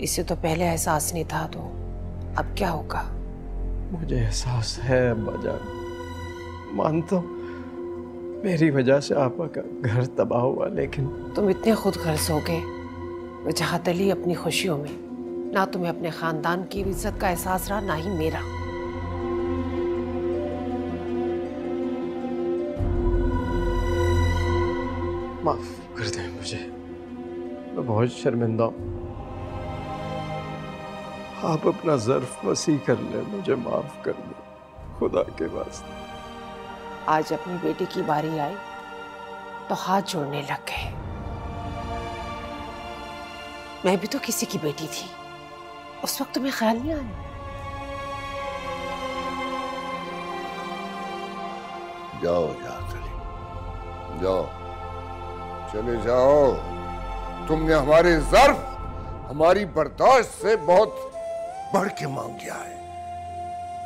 इसे तो पहले एहसास नहीं था, तो अब क्या होगा? मुझे एहसास है अब्बा जान, मानता हूँ मेरी वजह से आपा का घर तबाह हुआ, लेकिन तुम इतने खुद गर्ज हो गए वजहतली अपनी खुशियों में। ना तुम्हें अपने खानदान की इज्जत का एहसास रहा, ना ही मेरा। माफ कर दें मुझे, मैं बहुत शर्मिंदा हूँ। आप अपना ज़र्फ वसी कर ले, मुझे माफ कर दो खुदा के वास्ते। आज अपनी बेटी की बारी आई तो हाथ जोड़ने लग गए। मैं भी तो किसी की बेटी थी, उस वक्त तुम्हें ख्याल नहीं आया? जाओ जाओ जाओ, चले जाओ। तुमने हमारे ज़र्फ, हमारी बर्दाश्त से बहुत बढ़ के मांग लिया है।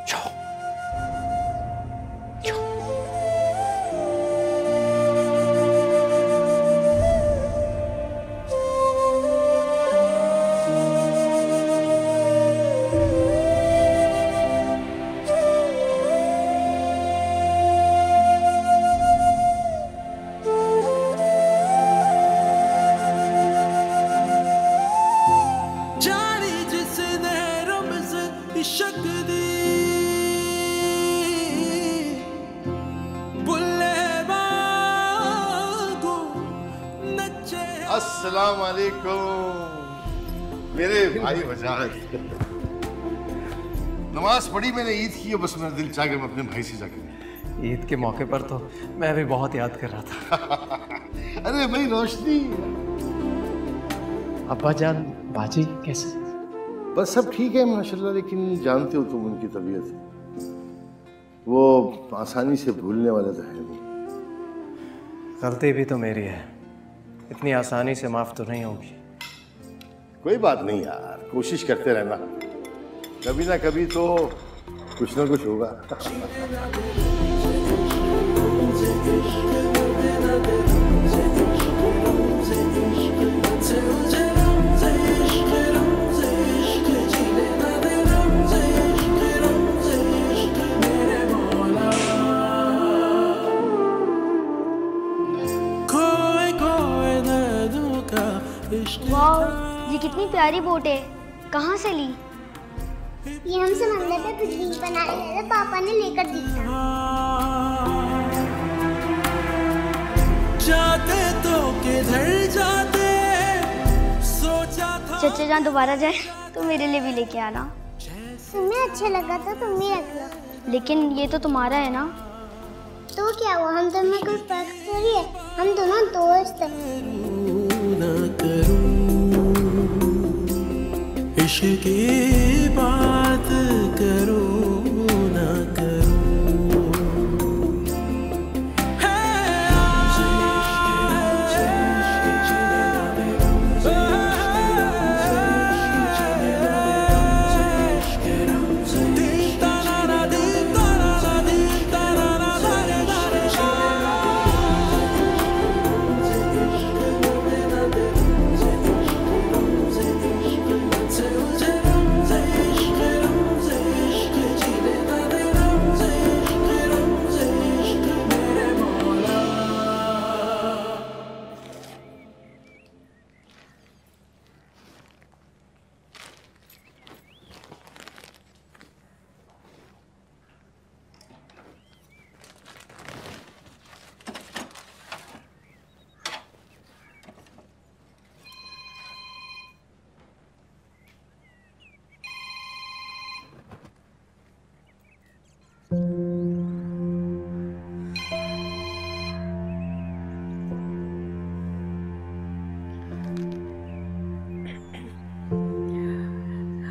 जाओ। अस्सलाम वालेकुम मेरे भाई वजाहत। नमाज पढ़ी मैंने, ईद की, बस मेरा दिल चाह गया मैं अपने भाई से जाकर। ईद के मौके पर तो मैं भी बहुत याद कर रहा था। अरे भाई रोशनी। अब्बा जान, बाजी कैसे? बस सब ठीक है माशाल्लाह, लेकिन जानते हो तुम उनकी तबीयत, वो आसानी से भूलने वाले तो है नहीं। गलती भी तो मेरी है, इतनी आसानी से माफ तो नहीं होगी। कोई बात नहीं यार, कोशिश करते रहना, कभी ना कभी तो कुछ ना कुछ होगा। वाह, ये कितनी प्यारी बोट है, कहाँ से ली? ये हम समंदर पे पिकनिक बनाने गए थे, पापा ने लेकर दी था। जाते तो किधर जाते, सोचा था। चचा जान दोबारा जाए तो मेरे लिए भी लेके आना। तुम्हें अच्छा लगा तो तुम भी रख लो। लेकिन ये तो तुम्हारा है ना। तो क्या हुआ, हम तुम्हें कुछ फर्क थोड़ी है, हम दोनों दोस्त हैं। इश्क की बात करो ना करो,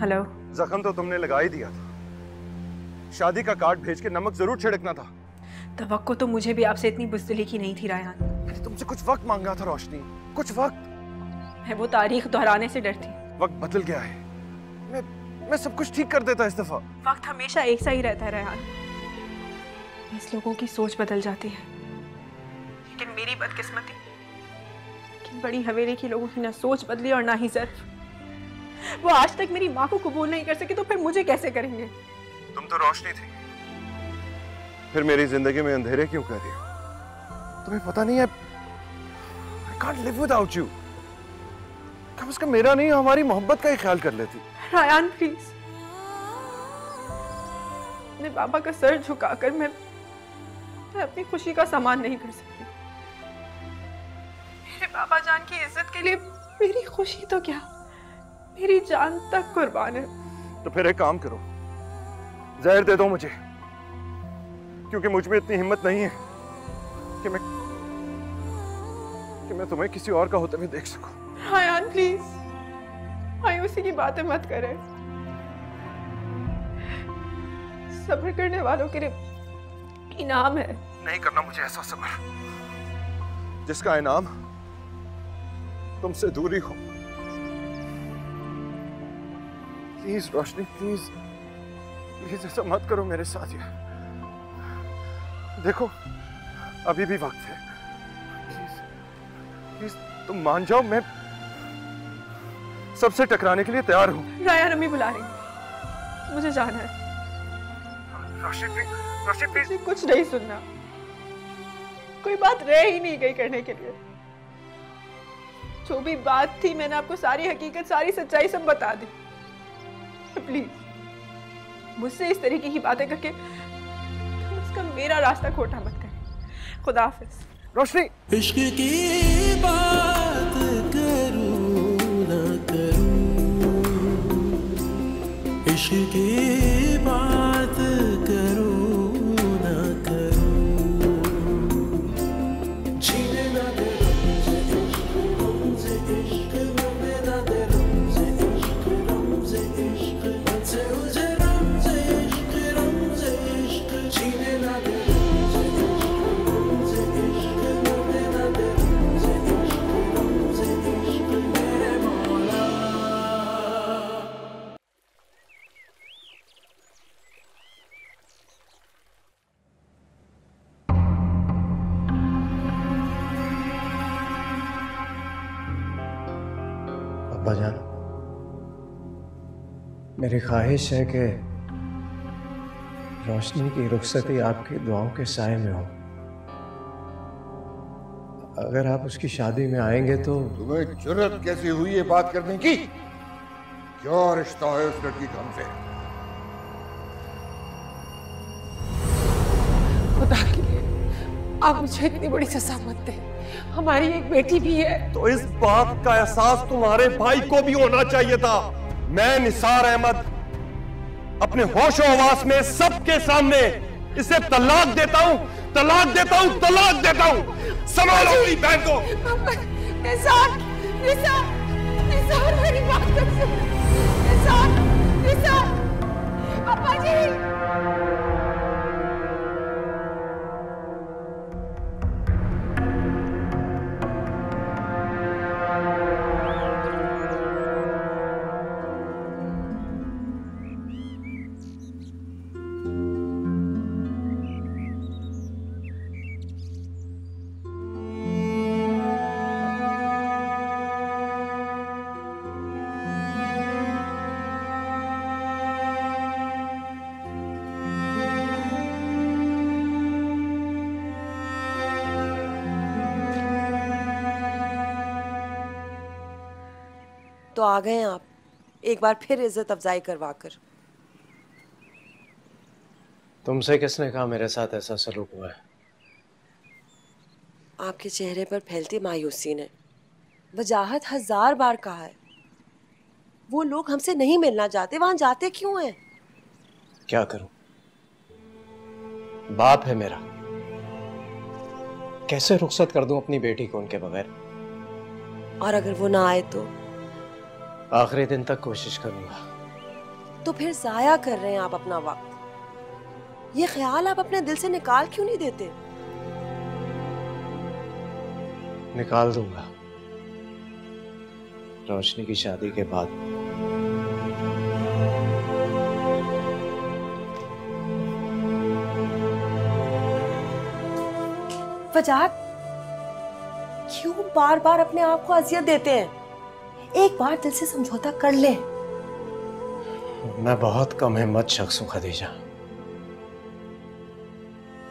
हेलो। जख्म तो तुमने लगा ही दिया था, शादी का कार्ड भेज के नमक जरूर छिड़कना था। तवक्को तो मुझे भी आपसे इतनी बुज़दिली की नहीं थी रायहान। मैंने तुमसे कुछ वक्त मांगा था रोशनी, कुछ वक्त। मैं वो तारीख दोहराने से डरती। वक्त बदल गया है, मैं सब कुछ ठीक कर देता इस दफा। वक्त हमेशा एक सा ही रहता है रायहान, बस लोगों की सोच बदल जाती है। लेकिन मेरी बदकिस्मती कि बड़ी हवेली के लोगों की ना सोच बदली और ना ही ज़र्फ। वो आज तक मेरी माँ को कबूल नहीं कर सके तो फिर मुझे कैसे करेंगे? तुम तो रोशनी थी, फिर मेरी जिंदगी में अंधेरे क्यों कर रही हो? तुम्हें पता नहीं है, I can't live without you। कम से कम मेरा नहीं, हमारी मोहब्बत का ही ख्याल कर लेती। रायान प्लीज, अपने पापा का सर झुकाकर मैं अपनी खुशी का सामान नहीं कर सकती। मेरे पापा जान की इज्जत के लिए मेरी खुशी तो क्या, मेरी जान तक कुर्बान है। तो फिर एक काम करो, जहर दे दो मुझे, क्योंकि मुझ में इतनी हिम्मत नहीं है कि मैं तुम्हें किसी और का होते हुए देख सकूं। रायान प्लीज, मायूसी की बातें मत करें। सब्र करने वालों के लिए इनाम है। नहीं करना मुझे ऐसा सब्र जिसका इनाम तुमसे दूरी हो। प्लीज रोशनी, प्लीज प्लीज ऐसा मत करो मेरे साथ यार। देखो अभी भी वक्त है, प्लीज प्लीज तुम मान जाओ। मैं सबसे टकराने के लिए तैयार हूं। रायान अम्मी बुला रही है, मुझे जाना है। रोशनी प्लीज, मुझे कुछ नहीं सुनना, कोई बात रह ही नहीं गई करने के लिए। जो भी बात थी मैंने आपको सारी हकीकत, सारी सच्चाई सब बता दी। प्लीज मुझसे इस तरीके की बातें करके कम से कम मेरा रास्ता खोटा मत करें। खुदा हाफिज। रोशनी, इश्क की बात करूं ना करूं, इश्क की बात करूं ना करूं, जीने ना दे रमज़े इश्क, मरने ना दे रमज़े इश्क, मुझसे मुझे रमज़े इश्क, जीने ना दे रमज़े इश्क, मरने ना दे रमज़े इश्क, मेरे मौला। अब्बा जान, मेरी ख्वाहिश है कि रोशनी की रुखसती आपकी दुआओं के साए में हो। अगर आप उसकी शादी में आएंगे तो। तुम्हें जुर्रत कैसी हुई ये बात करने की? क्या रिश्ता है उस लड़की का हमसे? खुदा के लिए आप मुझे इतनी बड़ी सजा मत दें, हमारी एक बेटी भी है। तो इस बात का एहसास तुम्हारे भाई को भी होना चाहिए था। मैं निसार अहमद अपने होशो हवास में सबके सामने इसे तलाक देता हूँ, तलाक देता हूँ, तलाक देता हूँ। संभालो अपनी बहन को। निसार, निसार, निसार मेरी बात तो सुन। निसार, निसार, पापा जी। तो आ गए आप, एक बार फिर इज्जत अफजाई करवा कर। तुमसे किसने कहा मेरे साथ ऐसा सलूक हुआ है? आपके चेहरे पर फैलती मायूसी ने वजाहत 1000 बार कहा है। वो लोग हमसे नहीं मिलना चाहते, वहां जाते क्यों हैं? क्या करूं, बाप है मेरा, कैसे रुखसत कर दूं अपनी बेटी को उनके बगैर? और अगर वो ना आए तो? आखिरी दिन तक कोशिश करूंगा। तो फिर जाया कर रहे हैं आप अपना वक्त। ये ख्याल आप अपने दिल से निकाल क्यों नहीं देते? निकाल दूंगा, रोशनी की शादी के बाद। वजाहत, क्यों बार बार अपने आप को अजियत देते हैं? एक बार दिल से समझौता कर ले। मैं बहुत कम हिम्मत शख्स हूं खदीजा।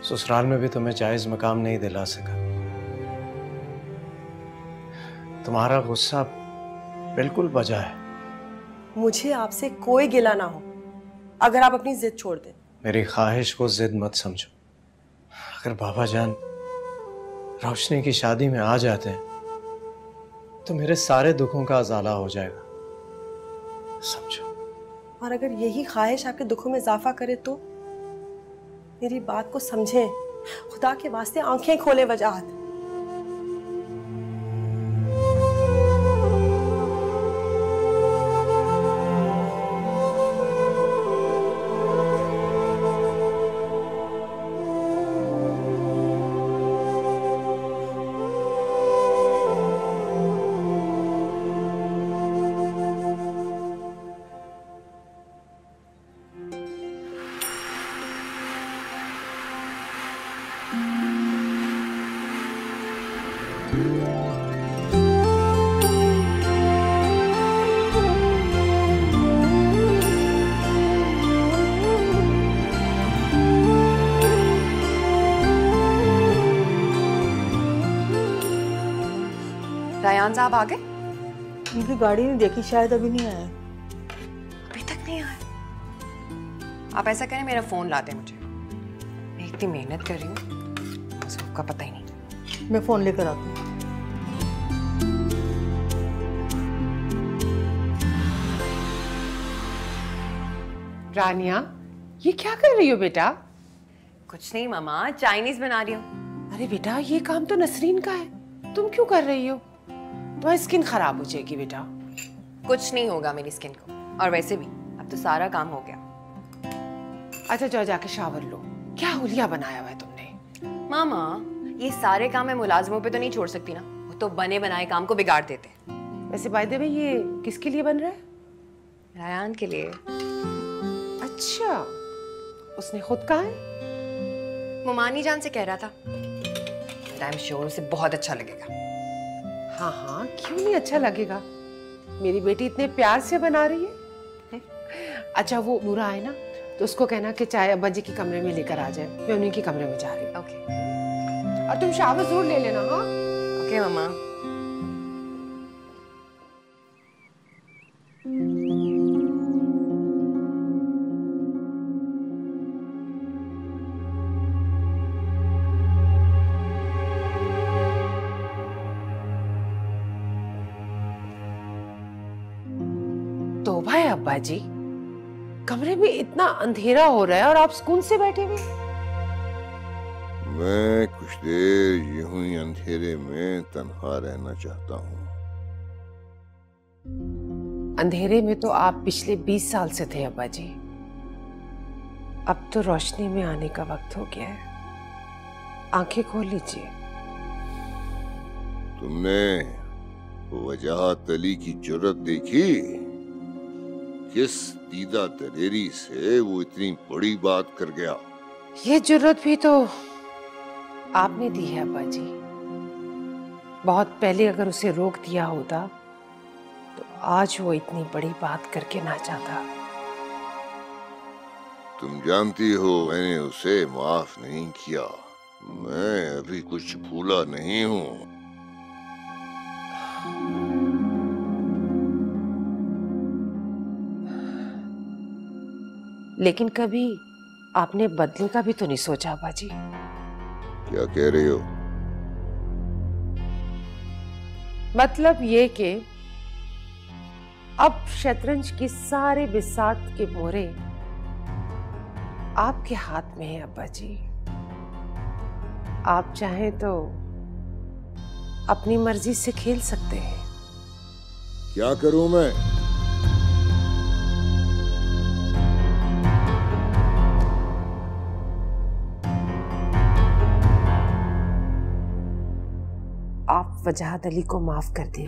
ससुराल में भी तुम्हें जायज मकाम नहीं दिला सका। तुम्हारा गुस्सा बिल्कुल बजा है। मुझे आपसे कोई गिला ना हो अगर आप अपनी जिद छोड़ दें। मेरी ख्वाहिश को जिद मत समझो। अगर बाबा जान रोशनी की शादी में आ जाते हैं तो मेरे सारे दुखों का अजाला हो जाएगा, समझो। और अगर यही ख्वाहिश आपके दुखों में इजाफा करे तो मेरी बात को समझें। खुदा के वास्ते आंखें खोले वजाहत। रायान साहब आ गए? उनकी गाड़ी नहीं देखी, शायद अभी नहीं आया। अभी तक नहीं आया? आप ऐसा करें, मेरा फोन ला दें मुझे। मैं इतनी मेहनत कर रही हूँ, मुझे आपका पता ही नहीं। मैं फोन लेकर आती हूँ। रानिया, ये क्या कर रही हो बेटा? कुछ नहीं मामा, चाइनीज बना रही हूँ। अरे बेटा, ये काम तो नसरीन का है, तुम क्यों कर रही हो? तुम्हारी स्किन खराब हो जाएगी बेटा। कुछ नहीं होगा मेरी स्किन को, और वैसे भी अब तो सारा काम हो गया। अच्छा जाओ, जाके शावर लो। क्या हुलिया बनाया हुआ है तुमने? मामा, ये सारे काम मैं मुलाजिमों पे तो नहीं छोड़ सकती ना, वो तो बने बनाए काम को बिगाड़ देते। वैसे बाय द वे, ये किसके लिए बन रहा है? रायान के लिए। अच्छा, उसने खुद कहा है? मुमानी जान से कह रहा था। आई एम श्योर उसे बहुत अच्छा लगेगा। हाँ हाँ, क्यों नहीं अच्छा लगेगा? मेरी बेटी इतने प्यार से बना रही है। अच्छा, वो नूरा आए ना तो उसको कहना कि चाय अब्बा जी के कमरे में लेकर आ जाए, मैं उन्हीं के कमरे में जा रही हूँ। ओके। और तुम शावर जरूर ले लेना। हाँ ओके मामा। तो भाई अब्बा जी, कमरे में इतना अंधेरा हो रहा है और आप सुकून से बैठे हुए। मैं कुछ देर यूं ही अंधेरे में तन्हा रहना चाहता हूँ। अंधेरे में तो आप पिछले 20 साल से थे अब्बा जी। अब तो रोशनी में आने का वक्त हो गया है। आंखें खोल लीजिए। तुमने वजाहत अली की जुर्रत देखी? किस दीदा दलेरी से वो इतनी बड़ी बात कर गया। ये जुर्रत भी तो आपने दी है अब्बा जी। बहुत पहले अगर उसे रोक दिया होता तो आज वो इतनी बड़ी बात करके ना जाता। तुम जानती हो मैंने उसे माफ नहीं किया। मैं अभी कुछ भूला नहीं हूँ। लेकिन कभी आपने बदलने का भी तो नहीं सोचा अब्बा जी। क्या कह रही हो? मतलब ये कि अब शतरंज की सारे बिसात के मोहरे आपके हाथ में है अब्बा जी। आप चाहें तो अपनी मर्जी से खेल सकते हैं। क्या करूं मैं? आप वजाहत अली को माफ कर दिए।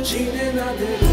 जीने ना दे